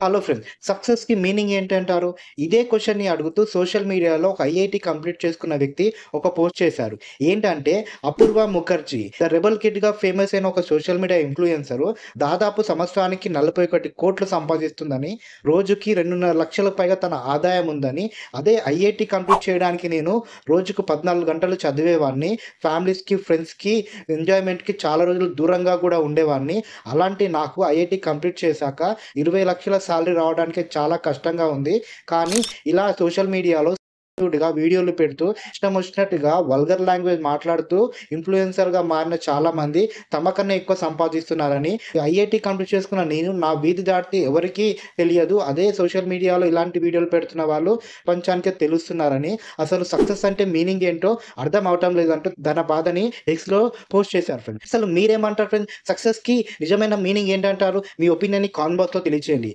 Hello friends. సక్సెస్‌కి meaning ఏంటంటారు? ఇదే క్వెషన్‌ని అడుగుతూ సోషల్ మీడియాలో ఒక ఐఐటీ కంప్లీట్ చేసుకున్న వ్యక్తి ఒక పోస్ట్ చేశారు. ఏంటంటే, అపూర్వ ముఖర్జీ ద రెబెల్ కిడ్‌గా ఫేమస్ అయిన ఒక సోషల్ మీడియా ఇన్‌ఫ్లుయెన్సరు దాదాపు సంవత్సరానికి 41,00,00,000 సంపాదిస్తుందని, రోజుకి 2,500,000 పైగా తన ఆదాయం ఉందని, అదే ఐఐటీ కంప్లీట్ చేయడానికి నేను రోజుకు 14 గంటలు చదివేవాడిని. ఫ్యామిలీస్‌కి, ఫ్రెండ్స్‌కి, ఎంజాయ్‌మెంట్‌కి చాలా రోజులు దూరంగా కూడా ఉండేవాడిని. అలాంటి నాకు ఐఐటీ కంప్లీట్ చేశాక 20,00,000 సాలరీ రావడానికి చాలా కష్టంగా ఉంది. కానీ ఇలా సోషల్ మీడియాలో వీడియోలు పెడుతూ ఇష్టమొచ్చినట్టుగా వల్గర్ లాంగ్వేజ్ మాట్లాడుతూ ఇన్‌ఫ్లుయెన్సర్‌గా మారిన చాలామంది తమకన్నా ఎక్కువ సంపాదిస్తున్నారని, ఐఐటీ కంప్లీట్ చేసుకున్న నేను నా వీధి దాటితే ఎవరికీ తెలియదు. అదే సోషల్ మీడియాలో ఇలాంటి వీడియోలు పెడుతున్న వాళ్ళు ప్రపంచానికే తెలుస్తున్నారని, అసలు సక్సెస్ అంటే మీనింగ్ ఏంటో అర్థం అవ్వటం లేదంటూ తన బాధని ఎక్స్‌లో పోస్ట్ చేశారు ఫ్రెండ్స్. అసలు మీరేమంటారు ఫ్రెండ్స్? సక్సెస్‌కి నిజమైన మీనింగ్ ఏంటంటారు? మీ ఒపీనియన్‌ని కామెంట్ బాక్స్‌లో తెలియచేయండి.